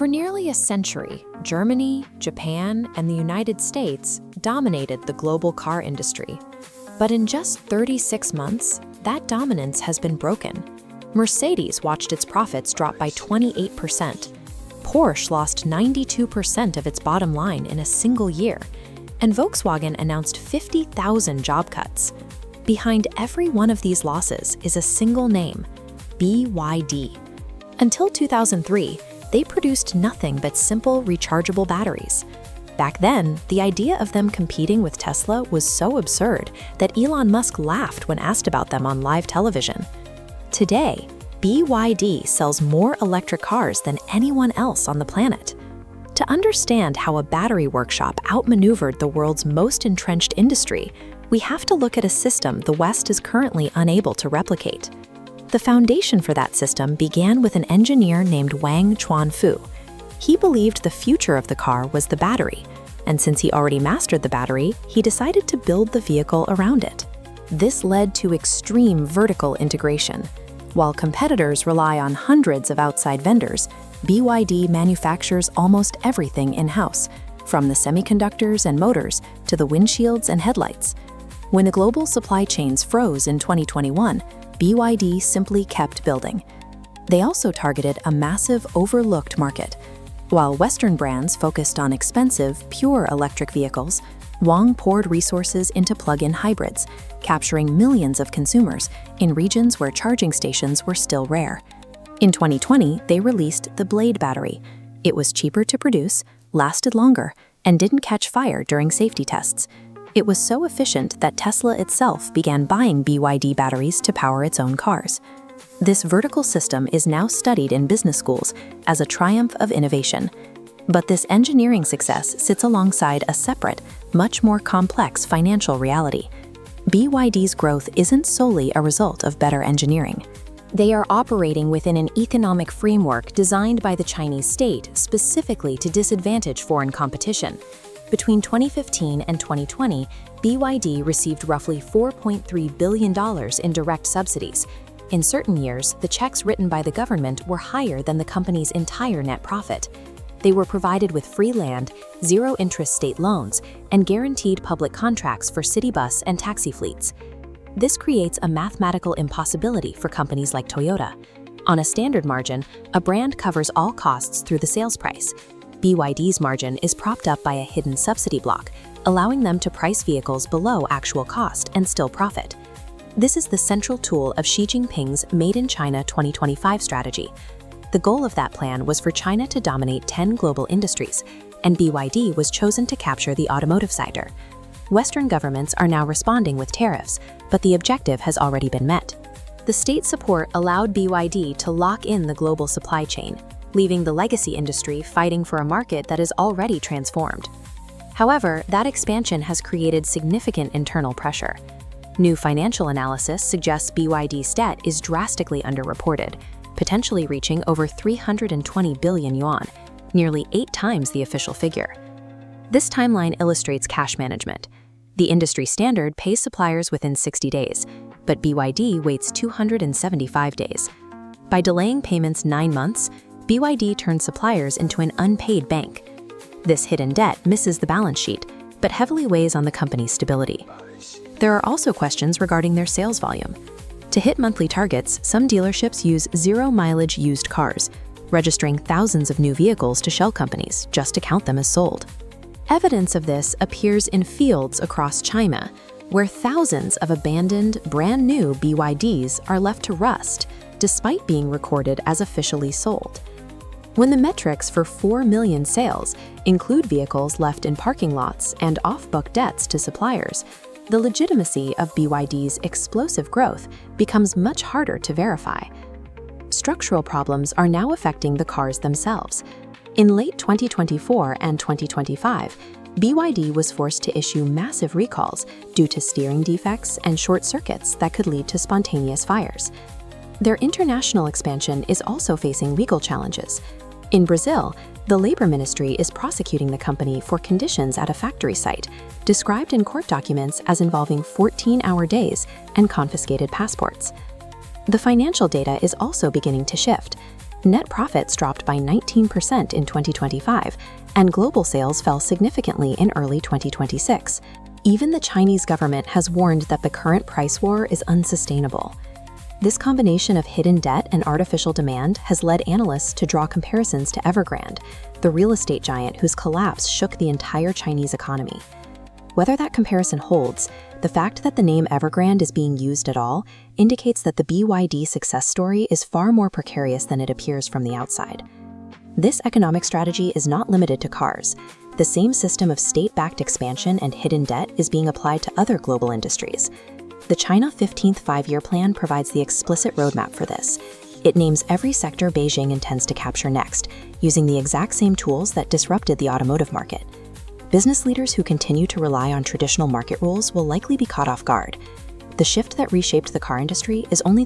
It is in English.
For nearly a century, Germany, Japan, and the United States dominated the global car industry. But in just 36 months, that dominance has been broken. Mercedes watched its profits drop by 28%. Porsche lost 92% of its bottom line in a single year. And Volkswagen announced 50,000 job cuts. Behind every one of these losses is a single name: BYD. Until 2003, they produced nothing but simple rechargeable batteries. Back then, the idea of them competing with Tesla was so absurd that Elon Musk laughed when asked about them on live television. Today, BYD sells more electric cars than anyone else on the planet. To understand how a battery workshop outmaneuvered the world's most entrenched industry, we have to look at a system the West is currently unable to replicate. The foundation for that system began with an engineer named Wang Chuanfu. He believed the future of the car was the battery, and since he already mastered the battery, he decided to build the vehicle around it. This led to extreme vertical integration. While competitors rely on hundreds of outside vendors, BYD manufactures almost everything in-house, from the semiconductors and motors to the windshields and headlights. When the global supply chains froze in 2021, BYD simply kept building. They also targeted a massive overlooked market. While Western brands focused on expensive, pure electric vehicles, Wang poured resources into plug-in hybrids, capturing millions of consumers in regions where charging stations were still rare. In 2020, they released the Blade battery. It was cheaper to produce, lasted longer, and didn't catch fire during safety tests. It was so efficient that Tesla itself began buying BYD batteries to power its own cars. This vertical system is now studied in business schools as a triumph of innovation. But this engineering success sits alongside a separate, much more complex financial reality. BYD's growth isn't solely a result of better engineering. They are operating within an economic framework designed by the Chinese state specifically to disadvantage foreign competition. Between 2015 and 2020, BYD received roughly $4.3 billion in direct subsidies. In certain years, the checks written by the government were higher than the company's entire net profit. They were provided with free land, zero-interest state loans, and guaranteed public contracts for city bus and taxi fleets. This creates a mathematical impossibility for companies like Toyota. On a standard margin, a brand covers all costs through the sales price. BYD's margin is propped up by a hidden subsidy block, allowing them to price vehicles below actual cost and still profit. This is the central tool of Xi Jinping's Made in China 2025 strategy. The goal of that plan was for China to dominate 10 global industries, and BYD was chosen to capture the automotive sector. Western governments are now responding with tariffs, but the objective has already been met. The state support allowed BYD to lock in the global supply chain, leaving the legacy industry fighting for a market that is already transformed. However, that expansion has created significant internal pressure. New financial analysis suggests BYD's debt is drastically underreported, potentially reaching over 320 billion yuan, nearly 8 times the official figure. This timeline illustrates cash management. The industry standard pays suppliers within 60 days, but BYD waits 275 days. By delaying payments 9 months, BYD turns suppliers into an unpaid bank. This hidden debt misses the balance sheet, but heavily weighs on the company's stability. There are also questions regarding their sales volume. To hit monthly targets, some dealerships use zero-mileage used cars, registering thousands of new vehicles to shell companies just to count them as sold. Evidence of this appears in fields across China, where thousands of abandoned, brand-new BYDs are left to rust, despite being recorded as officially sold. When the metrics for 4 million sales include vehicles left in parking lots and off-book debts to suppliers, the legitimacy of BYD's explosive growth becomes much harder to verify. Structural problems are now affecting the cars themselves. In late 2024 and 2025, BYD was forced to issue massive recalls due to steering defects and short circuits that could lead to spontaneous fires. Their international expansion is also facing legal challenges. In Brazil, the Labor Ministry is prosecuting the company for conditions at a factory site, described in court documents as involving 14-hour days and confiscated passports. The financial data is also beginning to shift. Net profits dropped by 19% in 2025, and global sales fell significantly in early 2026. Even the Chinese government has warned that the current price war is unsustainable. This combination of hidden debt and artificial demand has led analysts to draw comparisons to Evergrande, the real estate giant whose collapse shook the entire Chinese economy. Whether that comparison holds, the fact that the name Evergrande is being used at all indicates that the BYD success story is far more precarious than it appears from the outside. This economic strategy is not limited to cars. The same system of state-backed expansion and hidden debt is being applied to other global industries. The China 15th Five-Year Plan provides the explicit roadmap for this. It names every sector Beijing intends to capture next, using the exact same tools that disrupted the automotive market. Business leaders who continue to rely on traditional market rules will likely be caught off guard. The shift that reshaped the car industry is only